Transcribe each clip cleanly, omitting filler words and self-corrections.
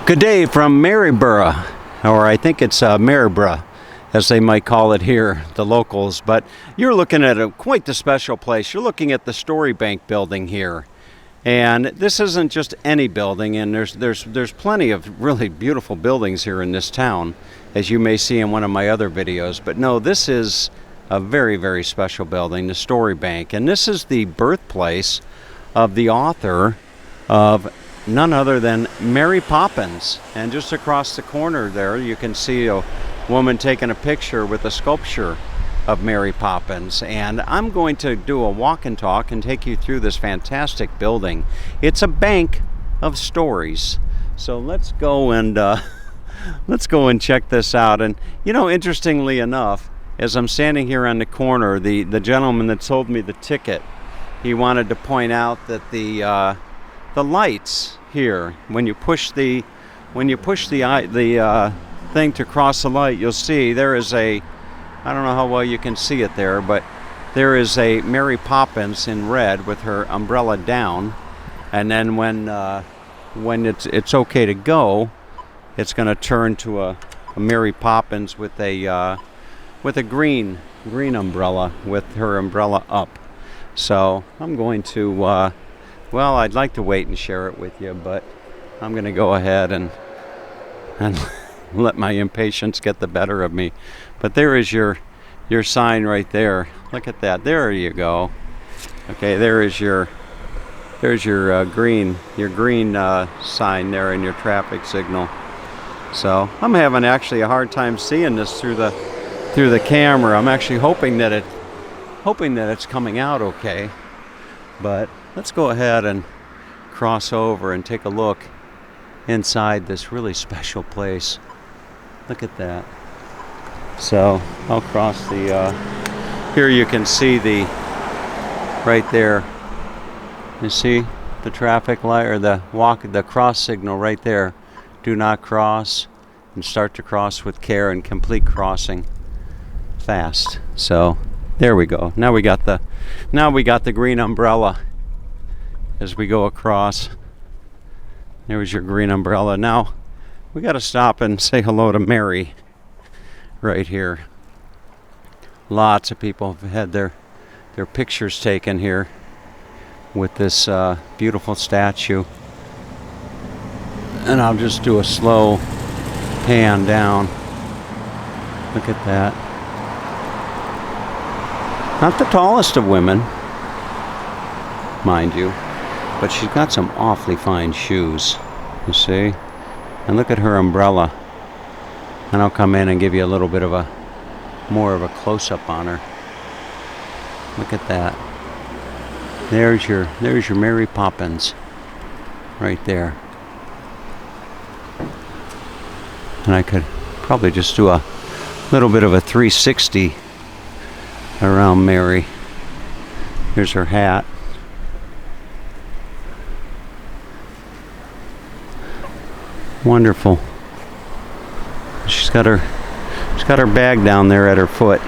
Good day from Marysborough, or I think it's Marysborough, as they might call it here, the locals. But you're looking at quite the special place. You're looking at the Story Bank building here. And this isn't just any building, and there's plenty of really beautiful buildings here in this town, as you may see in one of my other videos. But no, this is a very, very special building, the Story Bank. And this is the birthplace of the author of none other than Mary Poppins. And just across the corner there, you can see a woman taking a picture with a sculpture of Mary Poppins. And I'm going to do a walk and talk and take you through this fantastic building. It's a bank of stories. So let's go and check this out. And you know, interestingly enough, as I'm standing here on the corner, the gentleman that sold me the ticket, he wanted to point out that the lights here, when you push the thing to cross the light, you'll see there is a, I don't know how well you can see it there, but there is a Mary Poppins in red with her umbrella down, and then when it's okay to go, it's going to turn to a Mary Poppins with a green umbrella with her umbrella up. So I'm going to well, I'd like to wait and share it with you, but I'm going to go ahead and let my impatience get the better of me. But there is your sign right there. Look at that. There you go. Okay, there's your green sign there in your traffic signal. So I'm having actually a hard time seeing this through the camera. I'm actually hoping that it's coming out okay. But let's go ahead and cross over and take a look inside this really special place. Look at that. So I'll cross the, here you can see right there, you see the traffic light, or the cross signal right there. Do not cross, and start to cross with care, and complete crossing fast. So there we go. Now we got the green umbrella as we go across. There's your green umbrella. Now we got to stop and say hello to Mary right here. Lots of people have had their pictures taken here with this beautiful statue. And I'll just do a slow pan down. Look at that. Not the tallest of women, mind you, but she's got some awfully fine shoes, you see? And look at her umbrella. And I'll come in and give you a little bit of more of a close-up on her. Look at that. There's your Mary Poppins right there. And I could probably just do a little bit of a 360 around Mary. Here's her hat. Wonderful. She's got her bag down there at her foot.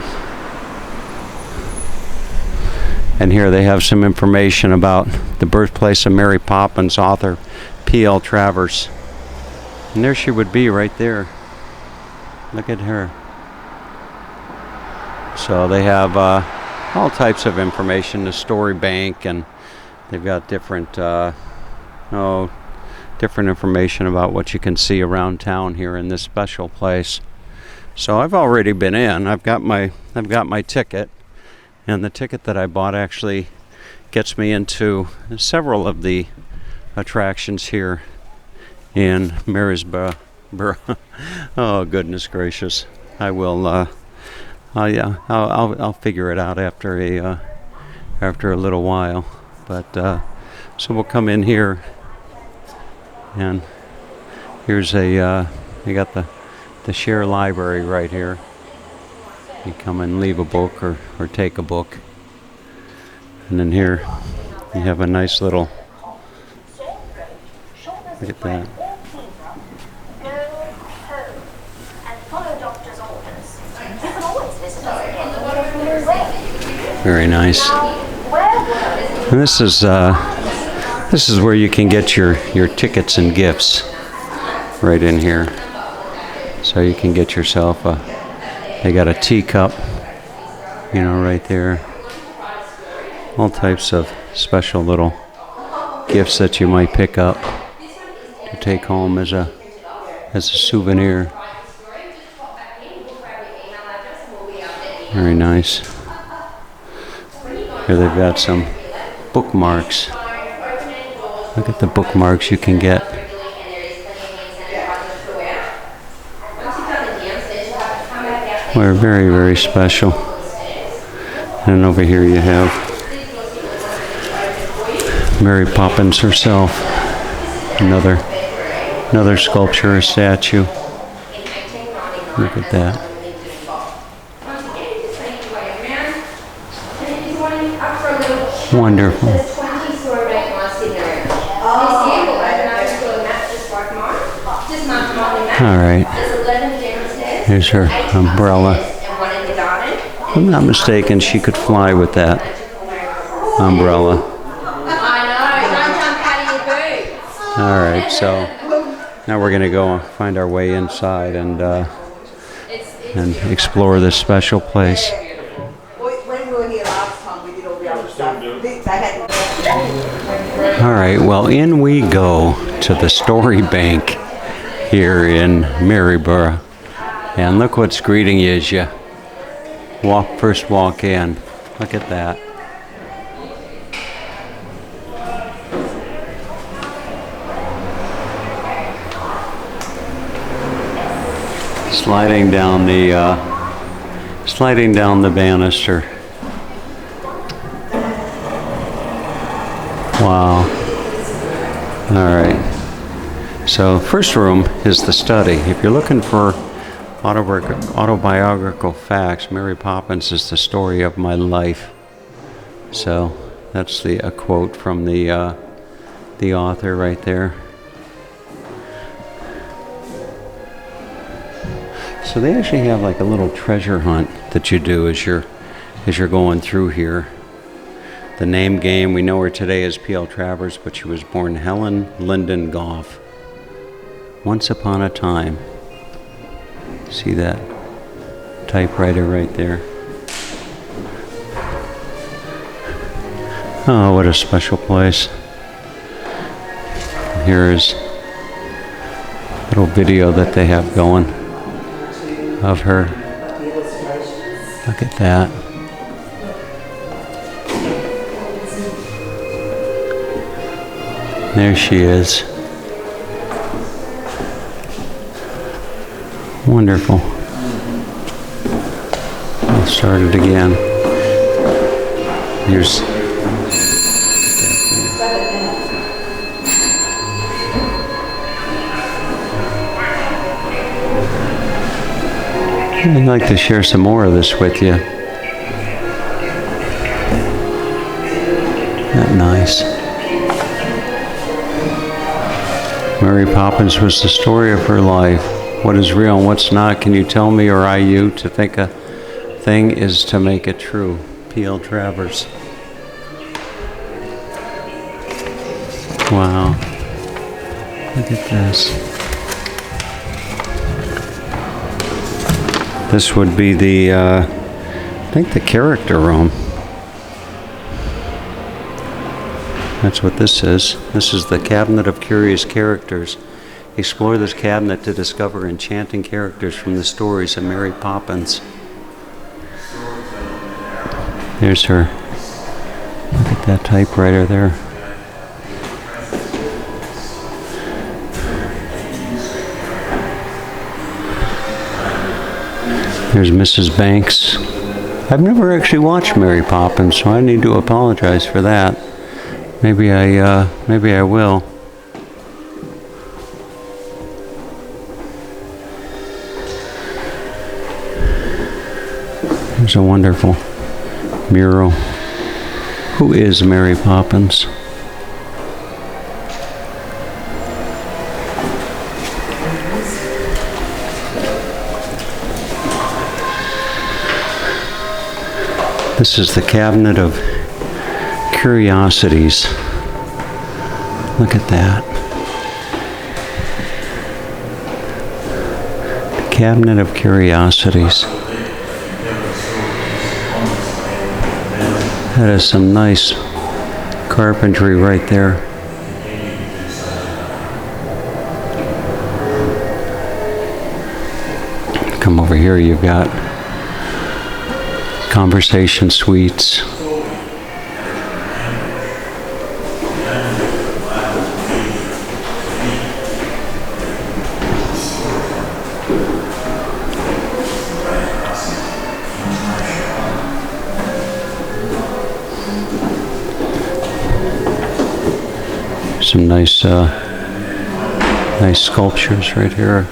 And here they have some information about the birthplace of Mary Poppins, author P.L. Travers. And there she would be right there. Look at her. So they have all types of information, the Story Bank, and they've got different information about what you can see around town here in this special place. So I've already been in. I've got my ticket, and the ticket that I bought actually gets me into several of the attractions here in Marysborough. Oh, goodness gracious! I will. I'll figure it out after a little while. But so we'll come in here, and here's you got the share library right here. You come and leave a book or take a book, and then here you have a nice little. Look at that. Very nice. And this is where you can get your tickets and gifts. right in here. So you can get yourself they got a teacup, you know, right there. All types of special little gifts that you might pick up to take home as a souvenir. Very nice. Here they've got some bookmarks. Look at the bookmarks you can get. They're very, very special. And over here you have Mary Poppins herself. Another sculpture or statue. Look at that. Wonderful. All right. Here's her umbrella. If I'm not mistaken, she could fly with that umbrella. All right, so now we're going to go find our way inside and explore this special place. All right, well, in we go to the Story Bank here in Marysborough. And look what's greeting you as you first walk in. Look at that. Sliding down the banister. Wow. All right. So first room is the study. If you're looking for autobiographical facts, Mary Poppins is the story of my life. So that's a quote from the author right there. So they actually have like a little treasure hunt that you do as you're going through here. The name game, we know her today as P.L. Travers, but she was born Helen Linden Goff. Once upon a time. See that typewriter right there? Oh, what a special place. Here's a little video that they have going of her. Look at that. There she is. Wonderful. I'll start it again. Here's I'd like to share some more of this with you. Isn't that nice? Mary Poppins was the story of her life. What is real and what's not? Can you tell me, or I you, to think a thing is to make it true? P.L. Travers. Wow. Look at this. This would be the, I think the character room. That's what this is. This is the Cabinet of Curious Characters. Explore this cabinet to discover enchanting characters from the stories of Mary Poppins. There's her. Look at that typewriter there. There's Mrs. Banks. I've never actually watched Mary Poppins, so I need to apologize for that. Maybe I will. There's a wonderful mural. Who is Mary Poppins? This is the Cabinet of Curiosities. Look at that. Cabinet of Curiosities. That is some nice carpentry right there. Come over here, you've got conversation suites. Some nice sculptures right here.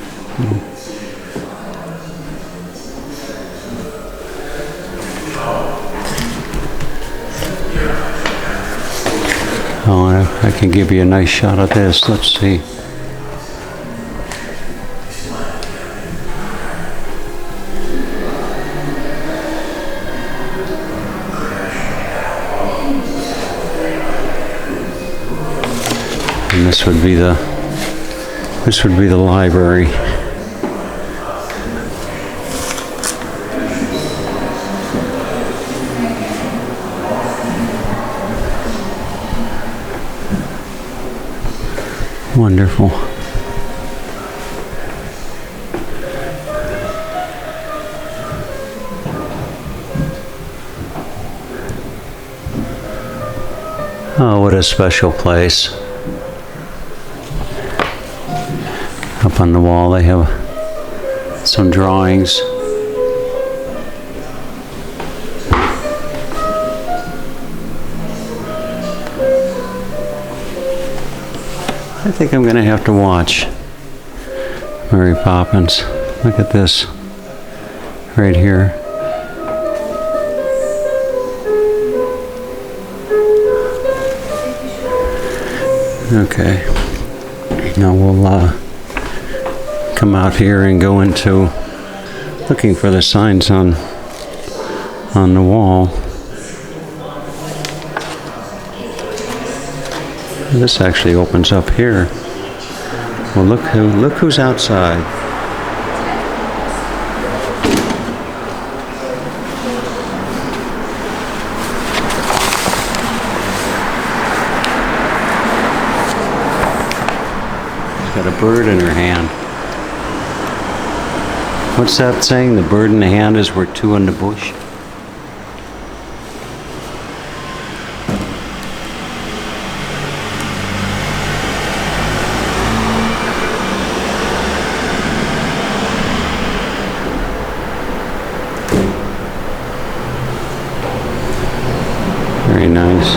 Oh, I can give you a nice shot of this. Let's see. And this would be the library. Wonderful. Oh, what a special place. Up on the wall they have some drawings. I think I'm going to have to watch Mary Poppins. Look at this right here. Okay. Now we'll come out here and go into looking for the signs on the wall. This actually opens up here. Well, look who's outside. She's got a bird in her hand. What's that saying? The bird in the hand is worth two in the bush. Very nice.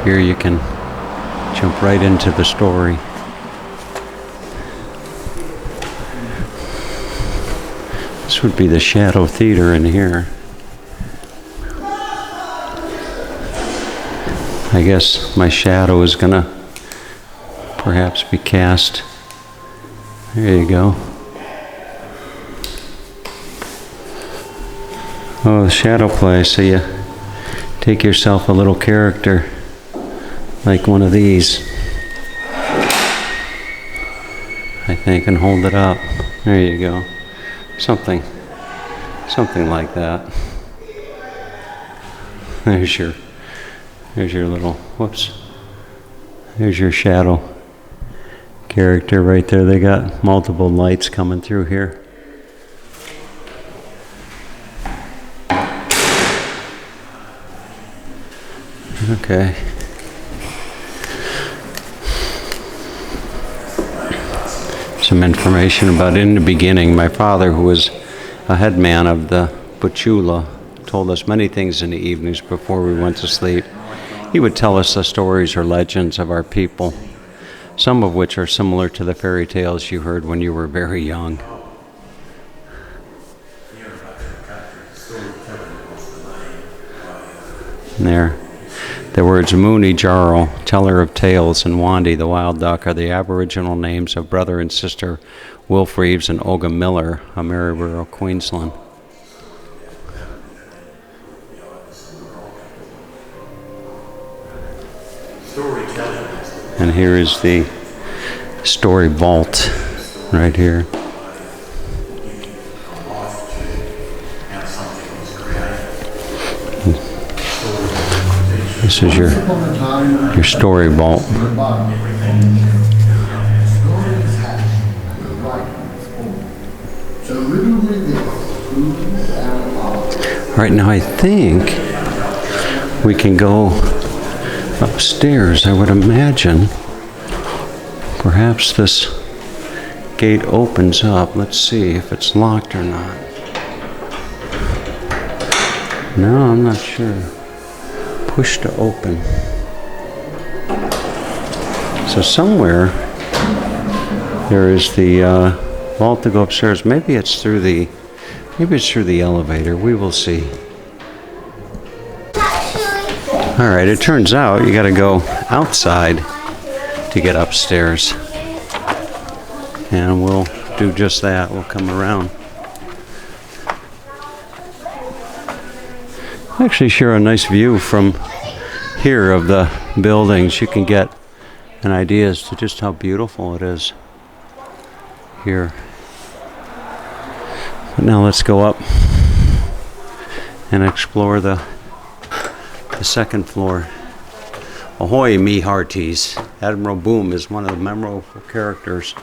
Here you can jump right into the story. This would be the Shadow Theater in here. I guess my shadow is gonna perhaps be cast. There you go. Oh, the shadow play, so you take yourself a little character like one of these, I think, and hold it up. There you go. Something like that. There's your little, whoops. There's your shadow character right there. They got multiple lights coming through here. Okay. Some information about in the beginning, my father, who was a headman of the Butchula, told us many things in the evenings before we went to sleep. He would tell us the stories or legends of our people, some of which are similar to the fairy tales you heard when you were very young. And there. The words Mooney Jarl, teller of tales, and Wandy the wild duck are the Aboriginal names of brother and sister Wilf Reeves and Olga Miller of Marysborough, Queensland. And here is the story vault right here. This is your story vault. All right, now I think we can go upstairs. I would imagine perhaps this gate opens up. Let's see if it's locked or not. No, I'm not sure. Push to open. So somewhere there is the vault to go upstairs. Maybe it's through the elevator. We will see. All right, it turns out you got to go outside to get upstairs. And we'll do just that. We'll come around. Actually share a nice view from here of the buildings. You can get an idea as to just how beautiful it is here. But now let's go up and explore the second floor. Ahoy, me hearties. Admiral Boom is one of the memorable characters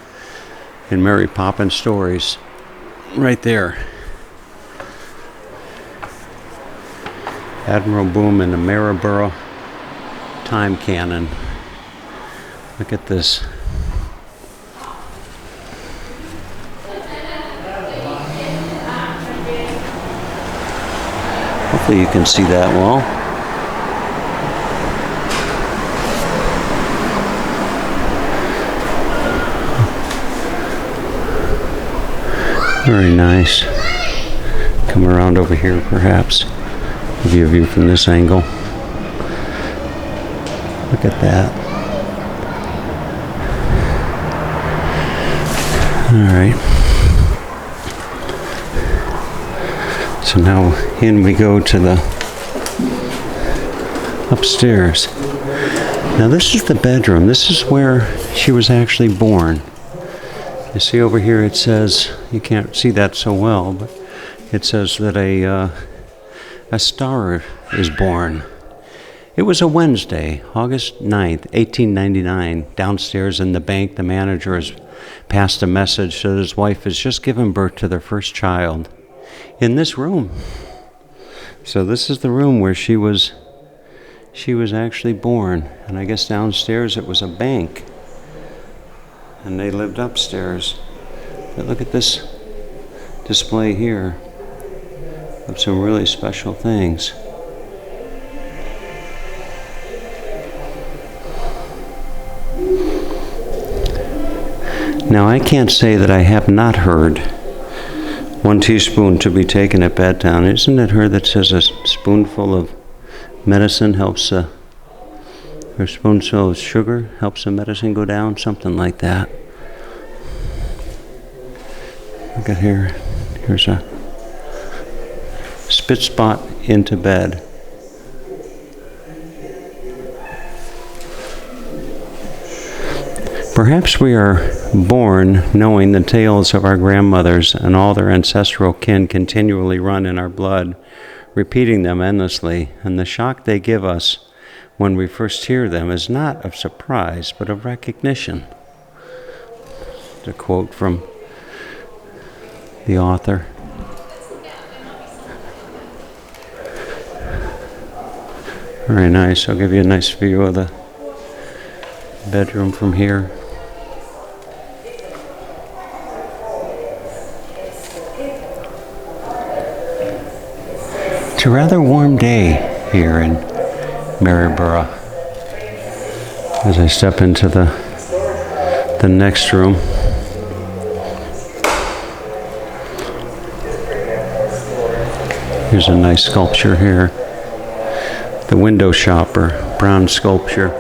in Mary Poppins stories. Right there. Admiral Boom in the Marysborough time canon. Look at this. Hopefully you can see that well. Very nice. Come around over here perhaps. Give you a view from this angle. Look at that. All right. So now in we go to the upstairs. Now this is the bedroom. This is where she was actually born. You see over here it says, you can't see that so well, but it says that a star is born. It was a Wednesday, August 9th, 1899. Downstairs in the bank, the manager has passed a message that his wife has just given birth to their first child in this room. So this is the room where she was actually born. And I guess downstairs it was a bank. And they lived upstairs. But look at this display here of some really special things. Now I can't say that I have not heard 1 teaspoon to be taken at bedtime. Isn't it heard that says a spoonful of medicine helps or a spoonful of sugar helps the medicine go down? Something like that. Look at here. Here's a spit spot into bed. Perhaps we are born knowing the tales of our grandmothers and all their ancestral kin continually run in our blood, repeating them endlessly, and the shock they give us when we first hear them is not of surprise, but of recognition. To quote from the author. Very nice. I'll give you a nice view of the bedroom from here. It's a rather warm day here in Marysborough. As I step into the next room. Here's a nice sculpture here. The window shopper, bronze sculpture.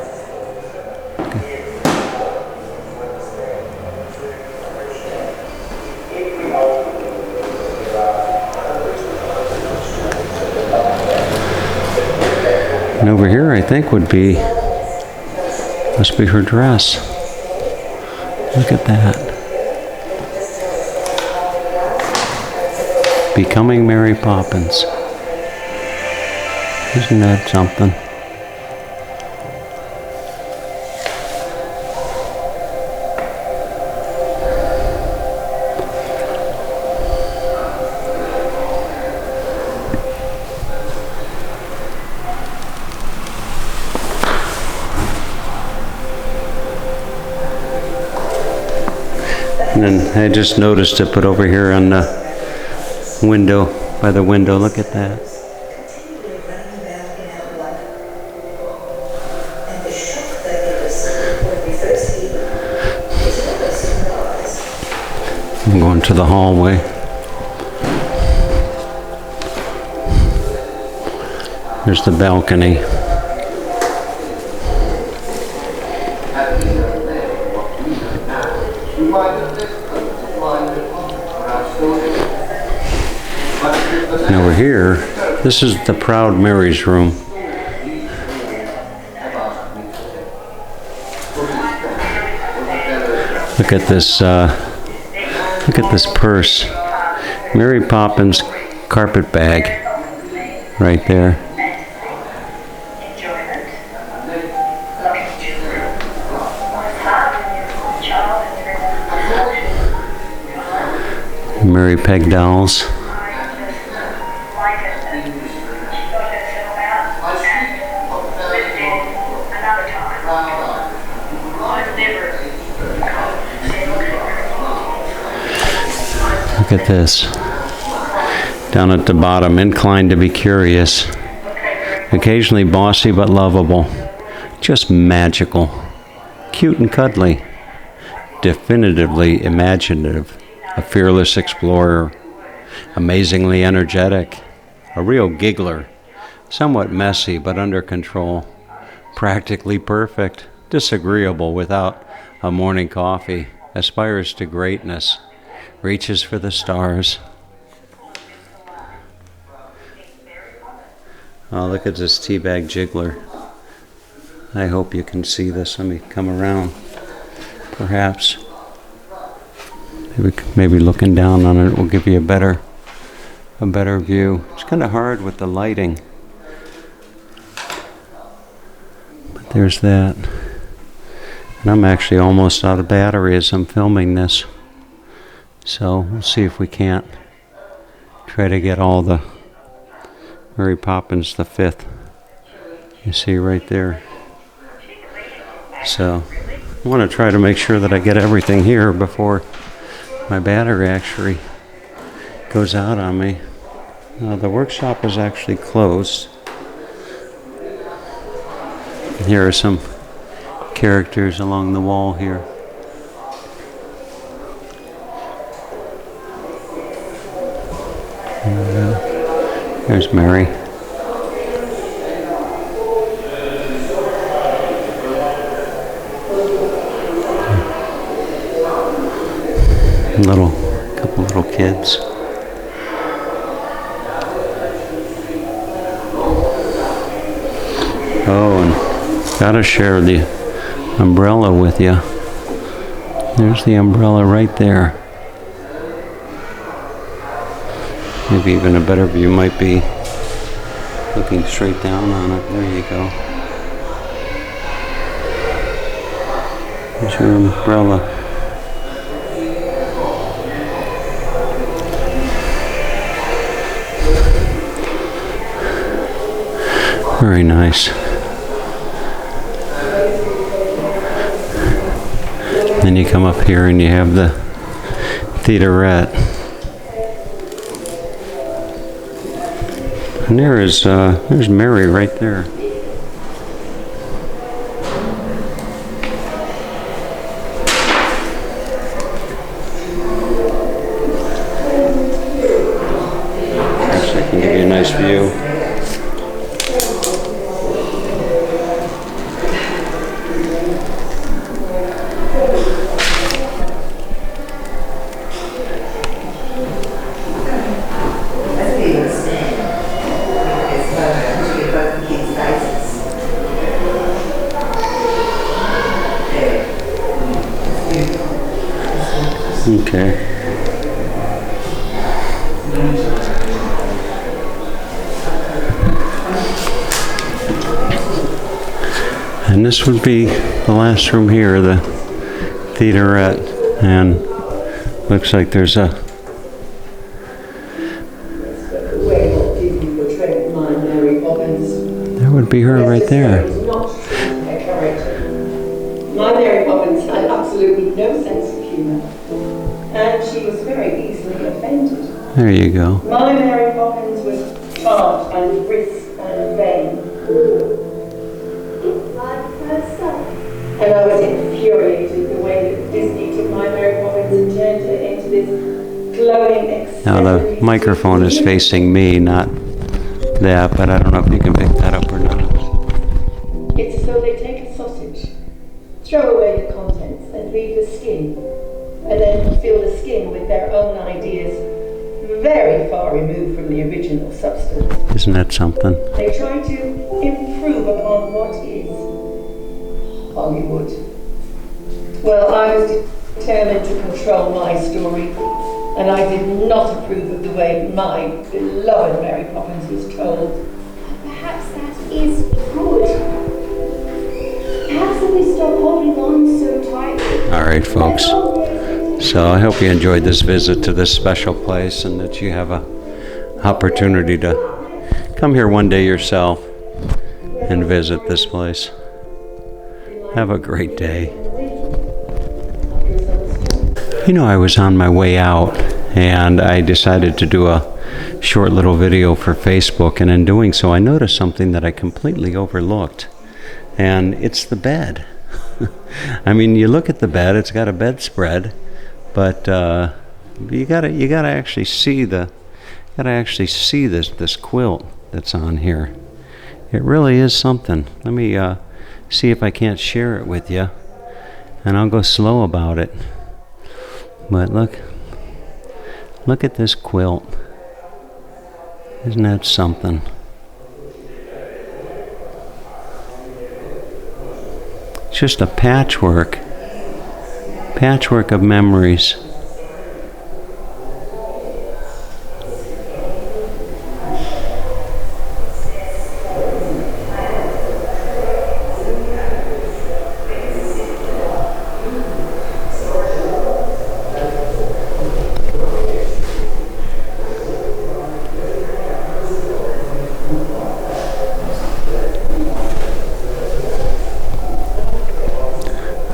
And over here, I think, would be Must be her dress. Look at that. Becoming Mary Poppins. Isn't that something? And then I just noticed it put over here on the window, by the window. Look at that. I'm going to the hallway. There's the balcony. And over here, this is the Proud Mary's room. Look at this. Look at this purse. Mary Poppins carpet bag, right there. Mary Peg dolls. Look at this. Down at the bottom, inclined to be curious. Occasionally bossy but lovable. Just magical. Cute and cuddly. Definitively imaginative. A fearless explorer. Amazingly energetic. A real giggler. Somewhat messy but under control. Practically perfect. Disagreeable without a morning coffee. Aspires to greatness. Reaches for the stars. Oh, look at this teabag jiggler. I hope you can see this. Let me come around. Perhaps. Maybe looking down on it will give you a better view. It's kind of hard with the lighting. But there's that. And I'm actually almost out of battery as I'm filming this. So we'll see if we can't try to get all the Mary Poppins the 5th. You see right there. So I want to try to make sure that I get everything here before my battery actually goes out on me. The workshop is actually closed. And here are some characters along the wall here. There's Mary. Couple little kids. Oh, and gotta share the umbrella with you. There's the umbrella right there. Maybe even a better view might be looking straight down on it. There you go. There's your umbrella. Very nice. Then you come up here and you have the theaterette. And there's Mary right there. Actually, I can give you a nice view. Okay. And this would be the last room here, the theaterette, and looks like there's a there would be her right there. My Mary Poppins had absolutely no sense of humour, and she was very easily offended. There you go. My Mary Poppins was tart and brisk and vain. And I was infuriated the way that Disney took my Mary Poppins and turned her into this glowing Now the microphone is facing me, not that, but I don't know if you can pick that up or not. It's so they take a sausage, throw away the contents and leave the skin, and then fill the skin with their own ideas very far removed from the original substance. Isn't that something? They try to improve upon what is Hollywood. Well, I was determined to control my story, and I did not approve of the way my beloved Mary Poppins was told. Perhaps that is good. Perhaps if we stop holding on so tightly. All right, folks. So I hope you enjoyed this visit to this special place and that you have a opportunity to come here one day yourself and visit this place. Have a great day. You know, I was on my way out and I decided to do a short little video for Facebook, and in doing so I noticed something that I completely overlooked, and it's the bed. I mean, you look at the bed, it's got a bedspread, but you gotta actually see this quilt that's on here. It really is something. Let me see if I can't share it with you, and I'll go slow about it. But look at this quilt. Isn't that something? It's just a patchwork of memories.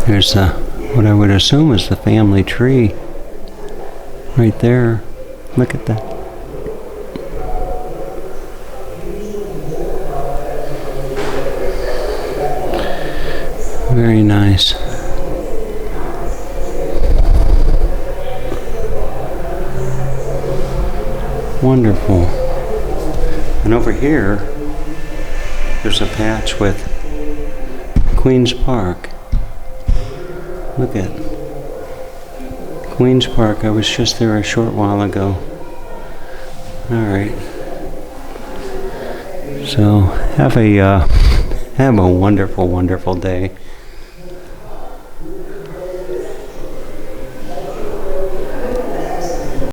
There's what I would assume is the family tree right there. Look at that. Very nice. Wonderful. And over here, there's a patch with Queen's Park. Look at Queen's Park. I was just there a short while ago. Alright. So have a wonderful, wonderful day.